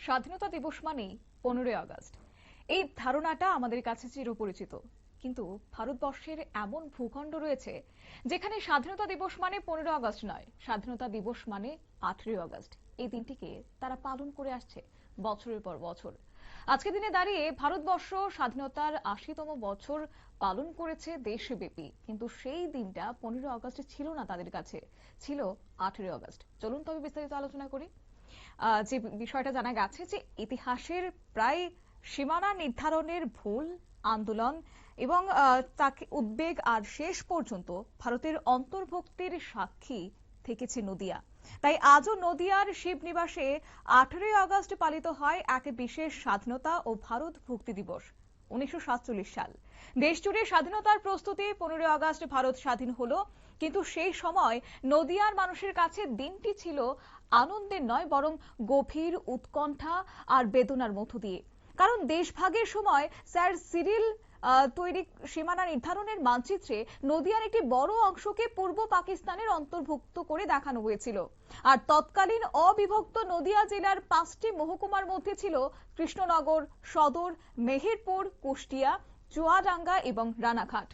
স্বাধীনতা দিবস মানেই 15ই আগস্ট। এই ধারণাটা আমাদের কাছে চিরপরিচিত। কিন্তু ভারতবর্ষের এমন ভূখণ্ড রয়েছে যেখানে স্বাধীনতা দিবস মানে 15 আগস্ট নয়, স্বাধীনতা দিবস মানে 18ই আগস্ট। এই দিনটিকে তারা পালন করে আসছে বছরের পর বছর। আজকে দিনে দাঁড়িয়ে ভারতবর্ষ স্বাধীনতার 80তম বছর পালন করেছে দেশব্যাপী, কিন্তু সেই দিনটা 15 আগস্ট ছিল না তাদের কাছে, ছিল 18ই আগস্ট। চলুন তবে বিস্তারিত আলোচনা করি। যে বিষয়টা জানা গেছে যে ইতিহাসের প্রায় সীমানা নির্ধারণের ভুল আন্দোলন এবং তাকে উদ্বেগ আর শেষ পর্যন্ত ভারতের অন্তর্ভুক্তির সাক্ষী থেকেছে নদিয়া। তাই আজও নদিয়ার শিবনিবাসে 18ই আগস্ট পালিত হয় এক বিশেষ স্বাধীনতা ও ভারত ভুক্তি দিবস। 1947 সাল দেশ জুড়ে স্বাধীনতার প্রস্তুতি। 15ই আগস্ট ভারত স্বাধীন হলো, কিন্তু সেই সময় নদিয়ার মানুষের কাছে দিনটি ছিল আনন্দের নয়, বরং গভীর উৎকণ্ঠা আর বেদনার মধ্য দিয়ে। কারণ দেশভাগের সময় স্যার সিরিল তৈরি সীমানা নির্ধারণের মানচিত্রে নদিয়ার একটি বড় অংশকে পূর্ব পাকিস্তানের অন্তর্ভুক্ত করে দেখানো হয়েছিল। আর তৎকালীন অবিভক্ত নদিয়া জেলার 5টি মহকুমার মধ্যে ছিল কৃষ্ণনগর, সদর, মেহেরপুর, কুষ্টিয়া, চুয়াডাঙ্গা এবং রানাঘাট।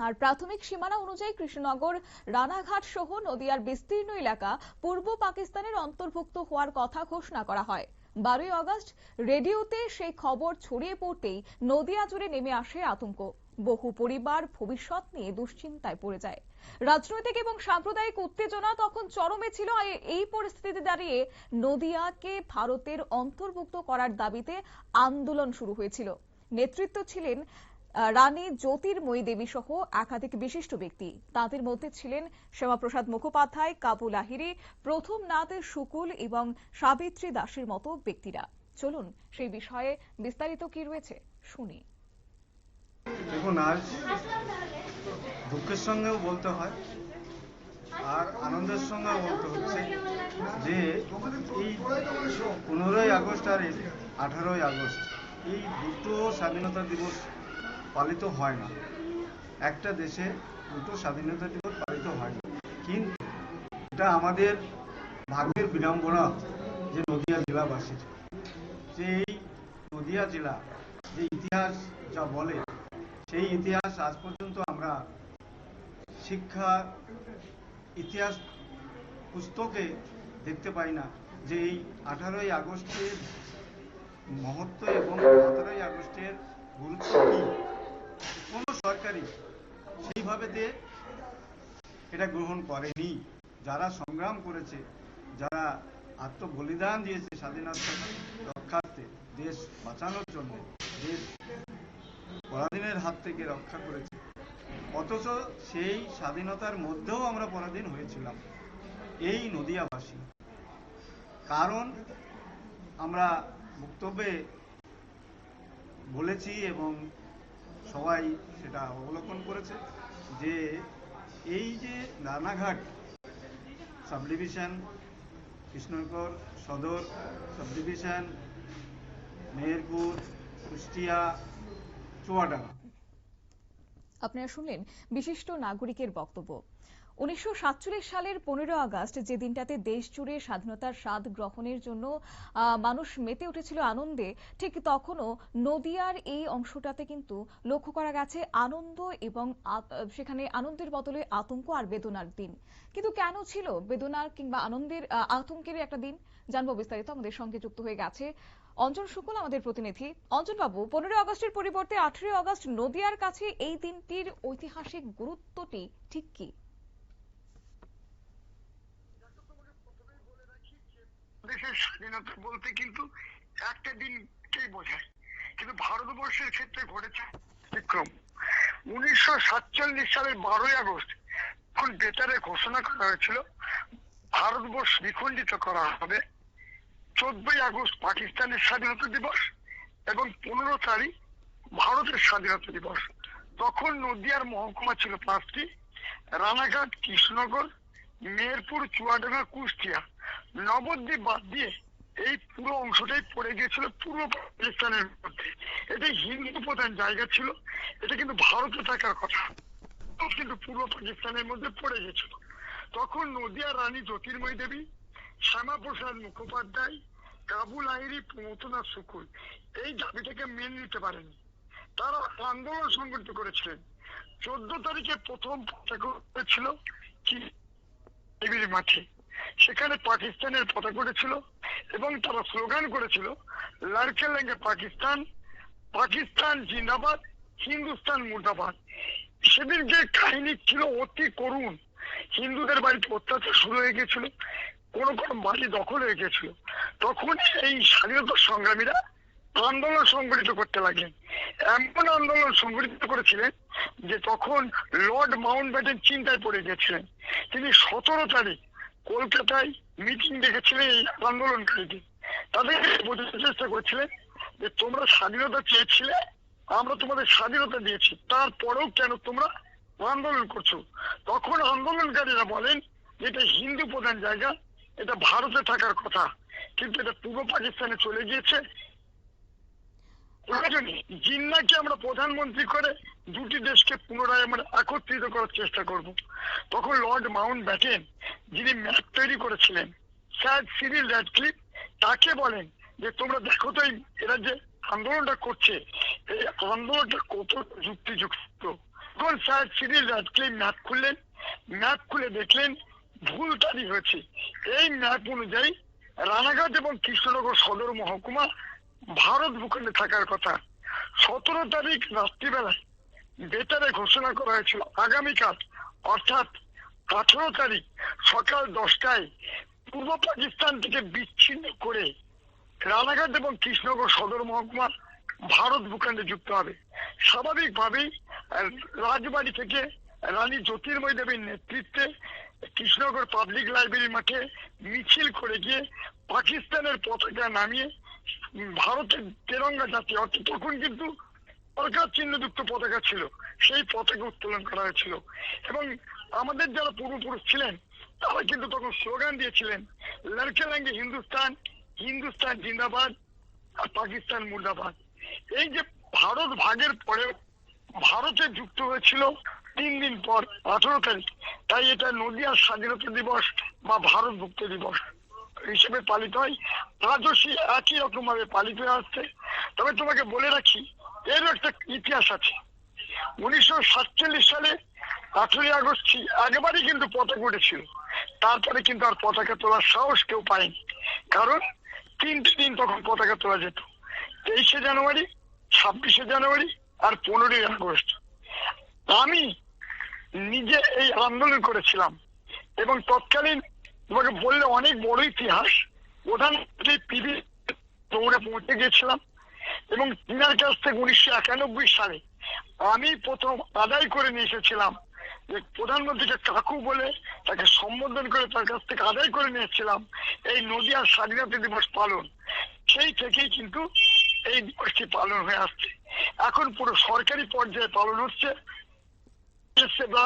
আর প্রাথমিক সীমানা অনুযায়ী কৃষ্ণনগর, রানাঘাট সহ নদিয়ার বিস্তীর্ণ এলাকা পূর্ব পাকিস্তানের অন্তর্ভুক্ত হওয়ার কথা ঘোষণা করা হয়। 12ই আগস্ট রেডিওতে সেই খবর ছড়িয়ে পড়তেই নদিয়া জুড়ে নেমে আসে আতঙ্ক। বহু পরিবার ভবিষ্যৎ নিয়ে দুশ্চিন্তায় পড়ে যায়। রাজনৈতিক এবং সাম্প্রদায়িক উত্তেজনা তখন চরমে ছিল। এই পরিস্থিতিতে দাঁড়িয়ে নদিয়াকে ভারতের অন্তর্ভুক্ত করার দাবিতে আন্দোলন শুরু হয়েছিল। নেতৃত্ব ছিলেন রানী জ্যোতির্ময়ী দেবী সহ একাধিক বিশিষ্ট ব্যক্তি। তাদের মধ্যে ছিলেন শ্যামাপ্রসাদ মুখোপাধ্যায়, কাবু লাহিড়ী, প্রথম নাথ শুকুল এবং সাবিত্রী দাসের মতো ব্যক্তিরা। চলুন সেই বিষয়ে বিস্তারিত কি রয়েছে শুনি। দেখুন, আজ দুঃখের সঙ্গেও বলতে হয় আর আনন্দের সঙ্গেও বলতে হচ্ছে যে এই 15ই আগস্ট আর 18ই আগস্ট এই দুটো স্বাধীনতা দিবস পালিত হয় না। একটা দেশে দুটো স্বাধীনতা দিবস পালিত হয় না, কিন্তু এটা আমাদের ভাগ্যের বিড়ম্বনা যে নদিয়া জেলাবাসীর, যে এই নদিয়া জেলা যে ইতিহাস যা বলে সেই ইতিহাস আজ পর্যন্ত আমরা শিক্ষা ইতিহাস পুস্তকে দেখতে পাই না যে এই 18ই আগস্টের মহত্ব এবং 17ই আগস্টের গুরুত্ব কি। কোনো সরকারই সেইভাবে এটা গ্রহণ করেনি। যারা সংগ্রাম করেছে, যারা আত্মবলিদান দিয়েছে স্বাধীনতা রক্ষার্থে, দেশ বাঁচানোর জন্য, দেশ পরাধীনের হাত থেকে রক্ষা করেছে, অথচ সেই স্বাধীনতার মধ্যেও আমরা পরাধীন হয়েছিলাম এই নদিয়াবাসী। কারণ আমরা বক্তব্যে বলেছি এবং সবাই সেটা অবলোকন করেছে যে এই যে রানাঘাট সাব ডিভিশন, কৃষ্ণনগর সদর সাব ডিভিশন, মেহেরপুর, কুষ্টিয়া, চুয়াডাঙ্গা। আপনারা শুনলেন বিশিষ্ট নাগরিকের বক্তব্য। 1947 সালের 15 আগস্ট, যে দিনটাতে দেশ জুড়ে স্বাধীনতার স্বাদ গ্রহণের জন্য মানুষ মেতে উঠেছিল আনন্দে, ঠিক তখনও নদিয়ার এই অংশটাতে কিন্তু লক্ষ্য করা গেছে আনন্দ এবং সেখানে আনন্দের বদলে আতঙ্ক আর বেদনার দিন। কিন্তু কেন ছিল বেদনার কিংবা আনন্দের আতঙ্কের একটা দিন, জানবো বিস্তারিত। আমাদের সঙ্গে যুক্ত হয়ে গেছে অঞ্জন শুকুল, আমাদের প্রতিনিধি। অঞ্জন বাবু, 15 আগস্টের পরিবর্তে 18 আগস্ট নদিয়ার কাছে এই দিনটির ঐতিহাসিক গুরুত্বটি ঠিক কি? দেশের স্বাধীনতা বলতে কিন্তু একটা দিনকেই বোঝায়, কিন্তু ভারতবর্ষের ক্ষেত্রে ঘটেছে বিক্রম। 1947 সালের 12ই আগস্ট যখন বেতারে ঘোষণা করা হয়েছিল ভারতবর্ষ দ্বিখণ্ডিত করা হবে, 14ই আগস্ট পাকিস্তানের স্বাধীনতা দিবস এবং 15 তারিখ ভারতের স্বাধীনতা দিবস। তখন নদিয়ার মহকুমা ছিল 5টি: রানাঘাট, কৃষ্ণনগর, মেহেরপুর, চুয়াডাঙ্গা, কুষ্টিয়া। নবদ্বীপ বাদ দিয়ে এই পুরো অংশটাই পড়ে গিয়েছিল পূর্ব পাকিস্তানের মধ্যে। এটা হিন্দু প্রধান জায়গা ছিল, এটা কিন্তু ভারতে থাকার কথা, কিন্তু পূর্ব পাকিস্তানের মধ্যে পড়ে গেছিল। তখন নদিয়ার রানী জ্যোতির্ময়ী দেবী, শ্যামাপ্রসাদ মুখোপাধ্যায়, কাবুল আইরি প্রমোতনা শুকুল এই দাবিটাকে মেনে নিতে পারেনি। তারা আন্দোলন সংগঠিত করেছিলেন। 14 তারিখে প্রথম পতাকা উঠেছিল কি মাঠে, সেখানে পাকিস্তানের পতাকা উঠেছিল এবং তারা স্লোগান করেছিল লড়কে লেঙ্গে পাকিস্তান, পাকিস্তান জিন্দাবাদ, হিন্দুস্তান মুর্দাবাদ। সেদিন যে কাহিনী ছিল অতি করুণ। হিন্দুদের বাড়িতে অত্যাচার শুরু হয়ে গেছিল, কোন কোন বাড়ি দখল হয়ে গেছিল। তখন এই স্বাধীনতা সংগ্রামীরা আন্দোলন সংগঠিত করতে লাগলেন। এমন আন্দোলন সংগঠিত করেছিলেন যে তখন লর্ড মাউন্টব্যাটেন চিন্তায় পড়ে গেছিলেন। তিনি 17 তারিখ কলকাতায় মিটিং ডেকেছিলেন এই আন্দোলনকারীদের। তাদেরকে বোঝাতে চেষ্টা করেছিলেন যে তোমরা স্বাধীনতা চেয়েছিলে, আমরা তোমাদের স্বাধীনতা দিয়েছি, তারপরেও কেন তোমরা আন্দোলন করছো? তখন আন্দোলনকারীরা বলেন যে এটা হিন্দু প্রধান জায়গা, এটা ভারতে থাকার কথা, কিন্তু এটা পূর্ব পাকিস্তানে চলে গিয়েছে। জিন্নাকে আমরা প্রধানমন্ত্রী করে দুটি দেশকে পুনরায় আমরা একত্রিত করার চেষ্টা করব। তখন লর্ড মাউন্ট ব্যাটেন, যিনি ম্যাপ তৈরি করেছিলেন, স্যার সিরিল র্যাডক্লিফ, তাকে বলেন যে তোমরা দেখো তো এরা যে আন্দোলনটা করছে, এই আন্দোলনটা কত যুক্তিযুক্ত। তখন স্যার সিরিল র্যাডক্লিফ ম্যাপ খুললেন, ম্যাপ খুলে দেখলেন ভুল তারিখ হয়েছে। এই ম্যাপ অনুযায়ী রানাঘাট এবং কৃষ্ণনগর সদর মহকুমা ভারত ভূখণ্ডে থাকার কথা। 17 তারিখ রাত্রিবেলায় বেতারে ঘোষণা করা হয়েছিল আগামীকাল অর্থাৎ 18 তারিখ সকাল 10টায় পূর্ব পাকিস্তান থেকে বিচ্ছিন্ন করে রানাঘাট এবং কৃষ্ণনগর সদর মহকুমা ভারত ভূখণ্ডে যুক্ত হবে। স্বাভাবিকভাবেই রাজবাড়ি থেকে রানী জ্যোতির্ময়ী দেবীর নেতৃত্বে কৃষ্ণনগর পাবলিক লাইব্রেরি মাঠে মিছিল করে গিয়ে পাকিস্তানের পতাকা নামিয়ে ভারতের তেরঙ্গা জাতীয়, অর্থাৎ তখন কিন্তু সরকার চিহ্নযুক্ত পতাকা ছিল, সেই পতাকা উত্তোলন করা হয়েছিল। এবং আমাদের যারা পূর্বপুরুষ ছিলেন তারা কিন্তু তখন স্লোগান দিয়েছিলেন লড়কে লেঙ্গে হিন্দুস্তান, হিন্দুস্তান জিন্দাবাদ আর পাকিস্তান মুর্দাবাদ। এই যে ভারত ভাগের পরে ভারতে যুক্ত হয়েছিল 3 দিন পর 18 তারিখ, তাই এটা নদিয়ার স্বাধীনতা দিবস বা ভারত মুক্তি দিবস হিসেবে পালিত হয়। আজও সে একই রকম ভাবে পালিত হয়ে আসছে। তবে তোমাকে বলে রাখি এরও একটা ইতিহাস আছে। 1947 সালে 18ই আগস্ট একবারই কিন্তু পতাকা উঠেছিল, তারপরে কিন্তু আর পতাকা তোলার সাহস কেউ পায়নি। কারণ 3টে দিন তখন পতাকা তোলা যেত, 23শে জানুয়ারি, 26শে জানুয়ারি আর 15ই আগস্ট। আমি নিজে এই আন্দোলন করেছিলাম এবং তৎকালীন তোমাকে বললে অনেক বড় ইতিহাস। প্রধানমন্ত্রী পিবি দৌড়ে পৌঁছে গেছিলাম এবং তিনার কাছ থেকে 1991 সালে আমি প্রথম আদায় করে নিয়ে এসেছিলাম যে প্রধানমন্ত্রীকে কাকু বলে তাকে সম্বোধন করে তার কাছ থেকে আদায় করে নিয়েছিলাম এই নদিয়ার স্বাধীনতা দিবস পালন। সেই থেকেই কিন্তু এই দিবসটি পালন হয়ে আসছে। এখন পুরো সরকারি পর্যায়ে পালন হচ্ছে,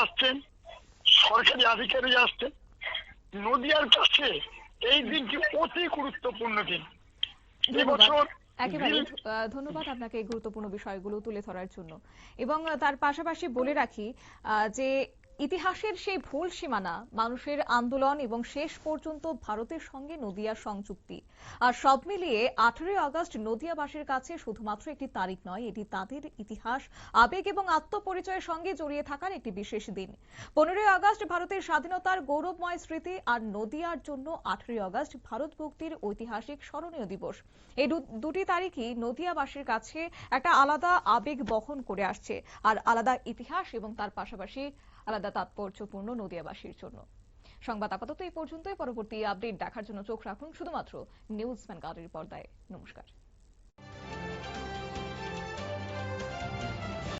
আসছেন সরকারি আধিকারিক আসছেন। নদিয়ার কাছে এই দিনটি অতি গুরুত্বপূর্ণ দিন। এবছর একেবারে ধন্যবাদ আপনাকে এই গুরুত্বপূর্ণ বিষয়গুলো তুলে ধরার জন্য। এবং তার পাশাপাশি বলে রাখি যে ইতিহাসের সেই ভুল সীমানা, মানুষের আন্দোলন এবং শেষ পর্যন্ত ভারতের সঙ্গে নদিয়ার সংযুক্তি, আর সব মিলিয়ে 18ই আগস্ট নদিয়াবাসীর কাছে শুধুমাত্র একটি তারিখ নয়, এটি তাদের ইতিহাস, আবেগ এবং আত্মপরিচয়ের সঙ্গে জড়িয়ে থাকার একটি বিশেষ দিন। 15ই আগস্ট ভারতের স্বাধীনতার গৌরবময় স্মৃতি, আর নদিয়ার জন্য 18ই আগস্ট ভারত মুক্তির ঐতিহাসিক স্মরণীয় দিবস। এই দুটি তারিখই নদিয়াবাসীর কাছে একটা আলাদা আবেগ বহন করে আসছে, আর আলাদা ইতিহাস এবং তার পাশাপাশি আলাদা তাৎপর্যপূর্ণ নদিয়াবাসীর জন্য। সংবাদ আপাতত এই পর্যন্তই। পরবর্তী আপডেট দেখার জন্য চোখ রাখুন শুধুমাত্র নিউজ ভ্যানগার্ডের পর্দায়। নমস্কার।